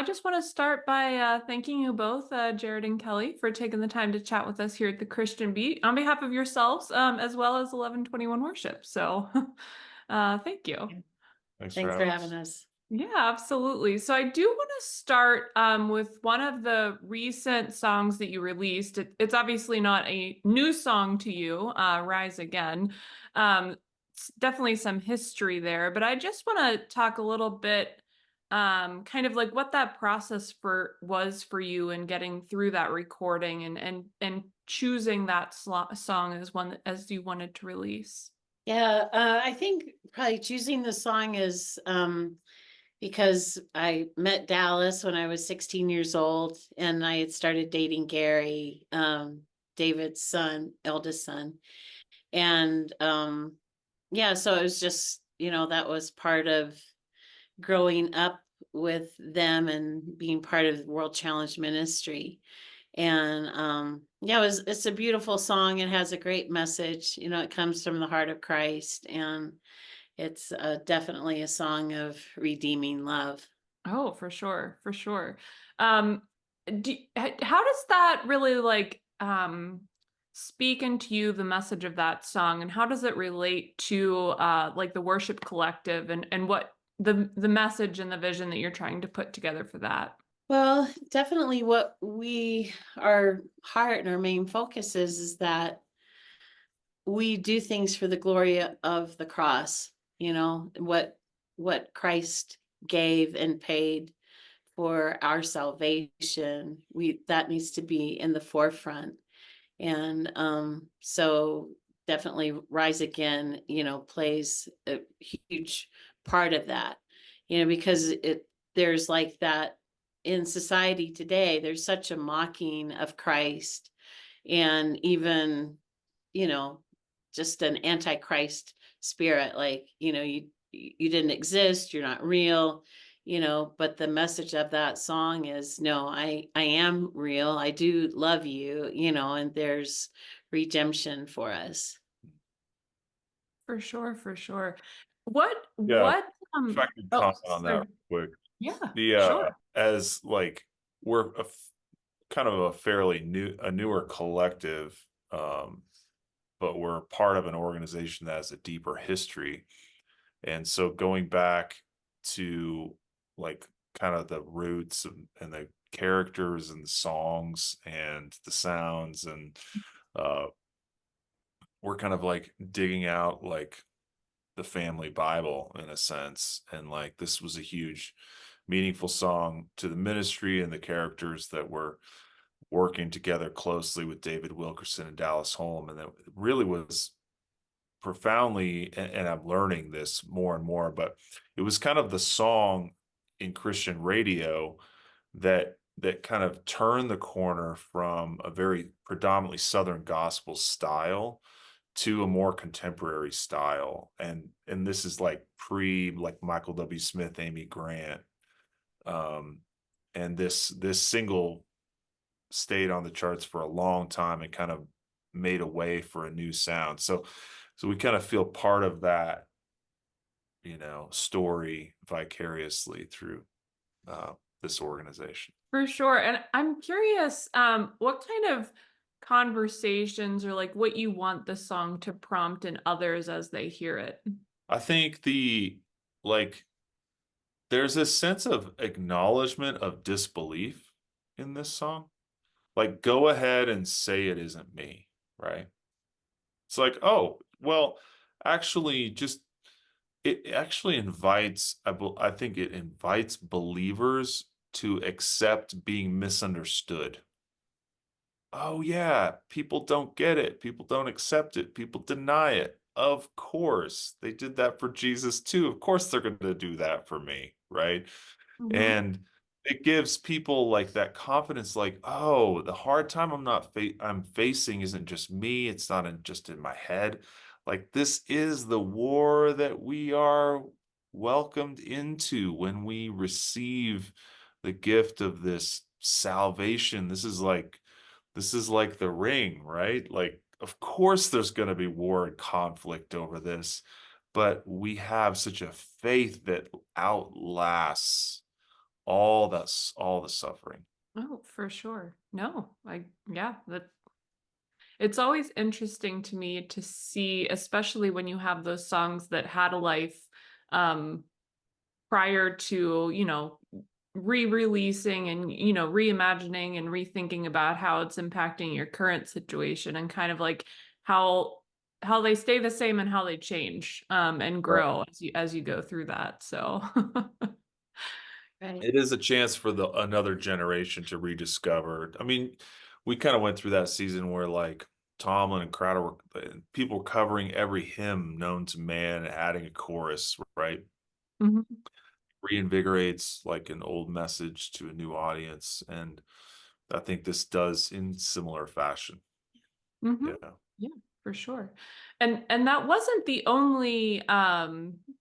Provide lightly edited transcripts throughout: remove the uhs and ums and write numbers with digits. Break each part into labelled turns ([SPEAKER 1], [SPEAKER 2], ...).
[SPEAKER 1] I just want to start by thanking you both, Jared and Kelly, for taking the time to chat with us here at the Christian Beat on behalf of yourselves, as well as 1121 Worship. So, thank you.
[SPEAKER 2] Thanks for
[SPEAKER 3] Thanks for
[SPEAKER 2] having
[SPEAKER 3] having
[SPEAKER 2] us.
[SPEAKER 3] us.
[SPEAKER 1] Yeah, absolutely. So I do want to start with one of the recent songs that you released. It's obviously not a new song to you, Rise Again. It's definitely some history there, but I just want to talk a little bit, kind of like what that process was for you in getting through that recording and choosing that song as one as you wanted to release.
[SPEAKER 3] Yeah, I think probably choosing the song is because I met Dallas when I was 16 years old, and I had started dating Gary, David's son, eldest son. And yeah, so it was just, that was part of growing up with them and being part of the World Challenge Ministry. And yeah, it's a beautiful song. It has a great message. It comes from the heart of Christ, and it's definitely a song of redeeming love.
[SPEAKER 1] Oh, for sure, for sure. Um, how does that really speak into you, the message of that song, and how does it relate to like the worship collective and what the message and the vision that you're trying to put together for that?
[SPEAKER 3] Well, definitely what our heart and our main focus is that we do things for the glory of the cross, what Christ gave and paid for our salvation. That needs to be in the forefront. And so definitely Rise Again, plays a huge part of that, because there's like that in society today, there's such a mocking of Christ, and even, you know, just an antichrist spirit, like, you didn't exist, you're not real, but the message of that song is, no, I am real, I do love you, and there's redemption for us.
[SPEAKER 1] For sure, for sure. What
[SPEAKER 2] Yeah,
[SPEAKER 1] what
[SPEAKER 2] if I could
[SPEAKER 1] oh,
[SPEAKER 2] comment on that
[SPEAKER 1] sorry.
[SPEAKER 2] real quick.
[SPEAKER 1] Yeah,
[SPEAKER 2] The
[SPEAKER 1] sure.
[SPEAKER 2] as like we're kind of a fairly newer collective, but we're part of an organization that has a deeper history. And so going back to like kind of the roots and the characters and the songs and the sounds and uh we're kind of like digging out like the family Bible in a sense. And like this was a huge, meaningful song to the ministry and the characters that were working together closely with David Wilkerson and Dallas Holm. And that really was profoundly, and I'm learning this more and more, but it was kind of the song in Christian radio that kind of turned the corner from a very predominantly Southern gospel style to a more contemporary style. And this is like pre like Michael W. Smith, Amy Grant. Um, and this single stayed on the charts for a long time and kind of made a way for a new sound. So we kind of feel part of that, story vicariously through this organization.
[SPEAKER 1] For sure. And I'm curious, what kind of conversations or like what you want the song to prompt in others as they hear it?
[SPEAKER 2] I think like there's a sense of acknowledgement of disbelief in this song. Like, go ahead and say it isn't me, right? It's like, oh, well, actually, just it actually invites, I think it invites believers to accept being misunderstood. Oh, yeah, people don't get it. People don't accept it. People deny it. Of course, they did that for Jesus too. Of course, they're going to do that for me, right?
[SPEAKER 1] Hmm.
[SPEAKER 2] And it gives people like that confidence, like, oh, the hard time I'm facing isn't just me, it's not just in my head. Like this is the war that we are welcomed into when we receive the gift of this salvation. This is like the ring, right? Like, of course there's going to be war and conflict over this, but we have such a faith that outlasts all the suffering.
[SPEAKER 1] Oh, for sure. No, yeah, it's always interesting to me to see, especially when you have those songs that had a life, um, prior to, re-releasing and, reimagining and rethinking about how it's impacting your current situation, and kind of like how they stay the same and how they change, and
[SPEAKER 2] Right.
[SPEAKER 1] grow as you go through that. So
[SPEAKER 3] Right.
[SPEAKER 2] It is a chance for another generation to rediscover. I mean, we kind of went through that season where like Tomlin and Crowder people were covering every hymn known to man and adding a chorus, right?
[SPEAKER 1] Mhm.
[SPEAKER 2] Reinvigorates like an old message to a new audience. And I think this does in similar fashion.
[SPEAKER 1] Mhm.
[SPEAKER 2] Yeah.
[SPEAKER 1] Yeah, for sure. And that wasn't the only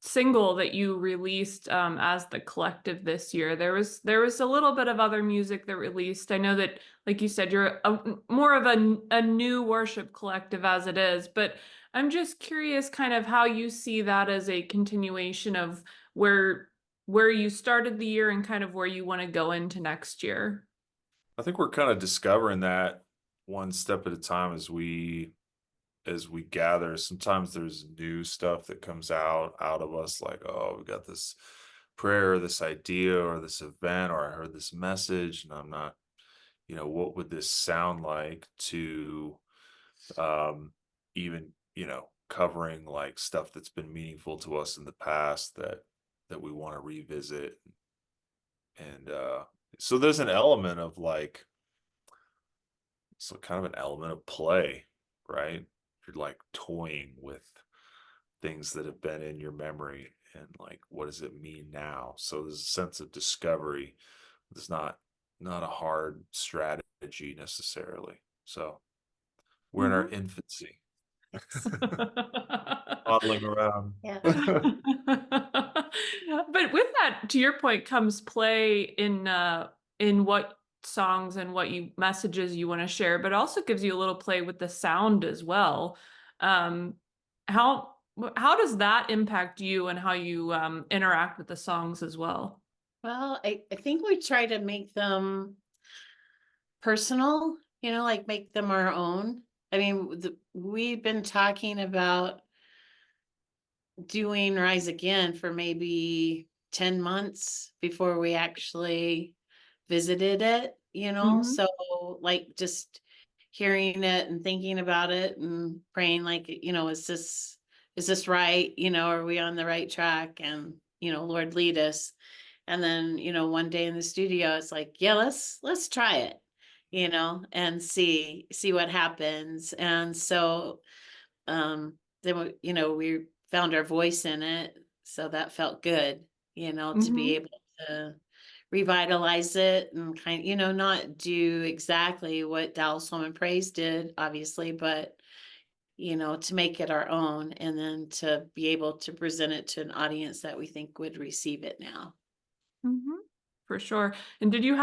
[SPEAKER 1] single that you released as the collective this year. There was a little bit of other music that released. I know that, like you said, you're more of a new worship collective as it is, but I'm just curious kind of how you see that as a continuation of where you started the year and kind of where you want to go into next year.
[SPEAKER 2] I think we're kind of discovering that one step at a time as we gather. Sometimes there's new stuff that comes out of us, like, oh, we got this prayer or this idea or this event, or I heard this message and I'm not, what would this sound like, to um even, covering like stuff that's been meaningful to us in the past that we want to revisit. And so there's an element of like, so kind of an element of play, right? You're like toying with things that have been in your memory and like, what does it mean now? So there's a sense of discovery. It's not a hard strategy necessarily. So we're in our
[SPEAKER 1] Mhm.
[SPEAKER 2] infancy, toddling around.
[SPEAKER 3] Yeah.
[SPEAKER 1] But with that, to your point, comes play in what songs and what you messages you want to share, but also gives you a little play with the sound as well. Um, how how does that impact you and how you interact with the songs as well?
[SPEAKER 3] Well, I think we try to make them personal, like make them our own. I mean, we've been talking about doing Rise Again for maybe 10 months before we actually visited it,
[SPEAKER 1] Hmm.
[SPEAKER 3] so like just hearing it and thinking about it and praying like, is this right? Are we on the right track? And, Lord lead us. And then, one day in the studio, it's like, yeah, let's try it, and see what happens. And so then we found our voice in it, so that felt good, to be
[SPEAKER 1] Hmm.
[SPEAKER 3] able to revitalize it and not do exactly what Dallas Home and Praise did, obviously, but to make it our own and then to be able to present it to an audience that we think would receive it now.
[SPEAKER 1] Hmm. For sure. And do you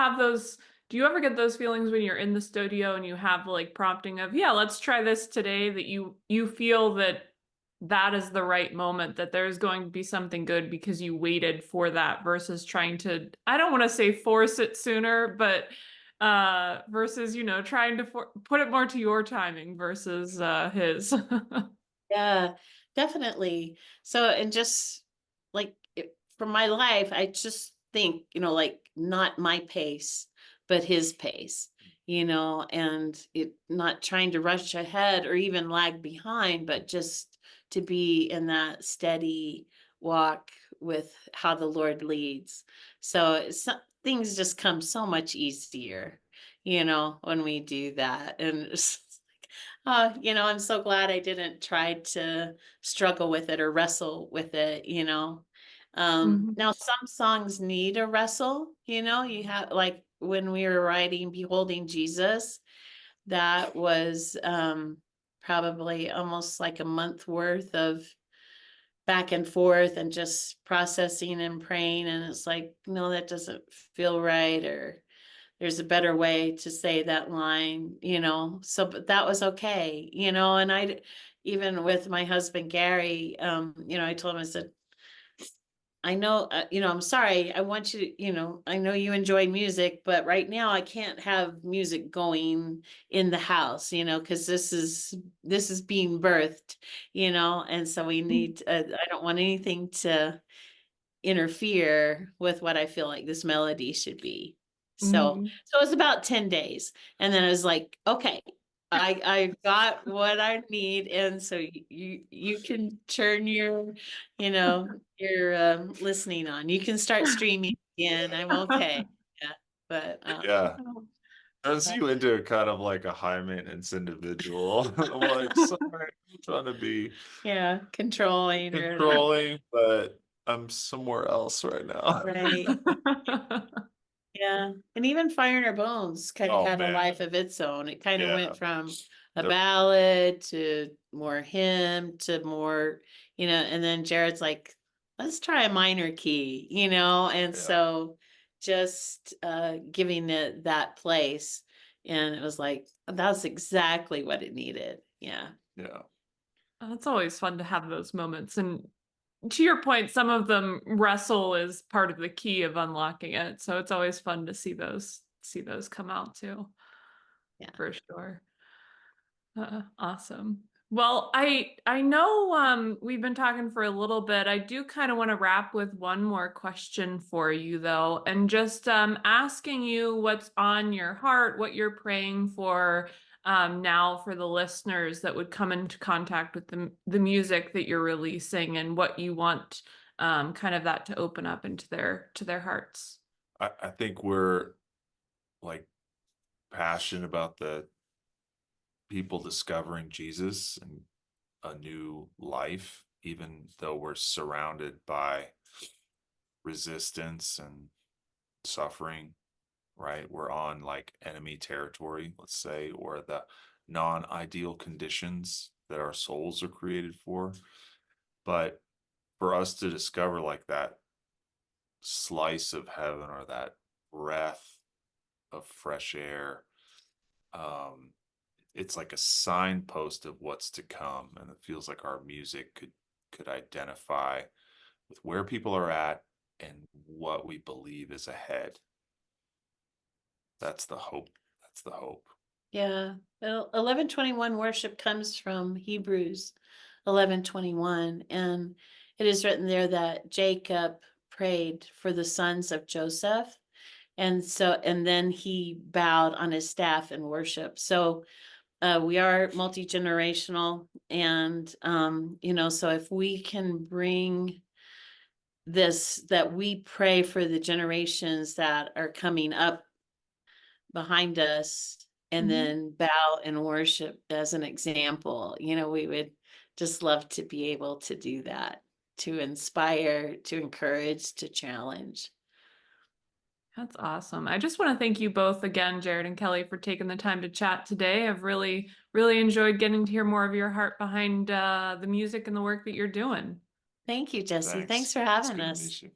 [SPEAKER 1] ever get those feelings when you're in the studio and you have like prompting of, yeah, let's try this today, that you feel that that is the right moment, that there's going to be something good because you waited for that versus trying to, I don't want to say force it sooner, but versus, trying to put it more to your timing versus his.
[SPEAKER 3] Yeah, definitely. So, and just like for my life, I just think, like not my pace, but his pace, and it not trying to rush ahead or even lag behind, but just to be in that steady walk with how the Lord leads. So, things just come so much easier, when we do that. And I'm so glad I didn't try to struggle with it or wrestle with it,
[SPEAKER 1] Mhm.
[SPEAKER 3] Now some songs need a wrestle, you have like when we were writing Beholding Jesus, that was probably almost like a month worth of back and forth and just processing and praying. And it's like, no, that doesn't feel right, or there's a better way to say that line, so but that was okay, and even with my husband Gary, I told him, I said, I know, I'm sorry. I want you to, I know you enjoy music, but right now I can't have music going in the house, because this is being birthed, and so we need, I don't want anything to interfere with what I feel like this melody should be. So,
[SPEAKER 1] Mm-hmm.
[SPEAKER 3] so it's about 10 days. And then I was like, okay, I got what I need. And so you can turn your listening on. You can start streaming again. I'm okay. Yeah. But
[SPEAKER 2] Yeah. Turns you into a kind of like a high maintenance individual. I'm like, sorry, I'm trying to be
[SPEAKER 3] yeah, controlling or whatever.
[SPEAKER 2] controlling, but I'm somewhere else right now.
[SPEAKER 3] Right. Yeah, and even Fire in Our Bones kind of
[SPEAKER 2] Oh
[SPEAKER 3] had a
[SPEAKER 2] man.
[SPEAKER 3] life of its own. It kind of
[SPEAKER 2] Yeah.
[SPEAKER 3] went from a
[SPEAKER 2] The-
[SPEAKER 3] ballad to more hymn to more, and then Jared's like, let's try a minor key, and
[SPEAKER 2] yeah.
[SPEAKER 3] so just giving it that place. And it was like, that's exactly what it needed. Yeah.
[SPEAKER 2] Yeah.
[SPEAKER 1] It's always fun to have those moments. And to your point, some of them wrestle is part of the key of unlocking it. So it's always fun to see those come out too,
[SPEAKER 3] Yeah.
[SPEAKER 1] for sure. Awesome. Well, I know we've been talking for a little bit. I do kind of want to wrap with one more question for you though, and just asking you what's on your heart, what you're praying for now for the listeners that would come into contact with the music that you're releasing, and what you want kind of that to open up into their hearts.
[SPEAKER 2] I think we're like passionate about the people discovering Jesus and a new life, even though we're surrounded by resistance and suffering, right? We're on like enemy territory, let's say, or the non-ideal conditions that our souls are created for. But for us to discover like that slice of heaven or that breath of fresh air, um, it's like a signpost of what's to come, and it feels like our music could identify with where people are at and what we believe is ahead. That's the hope. That's the hope.
[SPEAKER 3] Yeah. Well, 11:21 worship comes from Hebrews 11:21, and it is written there that Jacob prayed for the sons of Joseph, and then he bowed on his staff in worship. So we are multi-generational, and so if we can bring this, that we pray for the generations that are coming up behind us, and
[SPEAKER 1] Mhm.
[SPEAKER 3] then bow and worship as an example. We would just love to be able to do that, to inspire, to encourage, to challenge.
[SPEAKER 1] That's awesome. I just want to thank you both again, Jared and Kelly, for taking the time to chat today. I've really, really enjoyed getting to hear more of your heart behind the music and the work that you're doing.
[SPEAKER 3] Thank you, Jesse.
[SPEAKER 2] Thanks.
[SPEAKER 3] Thanks for
[SPEAKER 2] It's
[SPEAKER 3] having
[SPEAKER 2] good to
[SPEAKER 3] us.
[SPEAKER 2] meet you.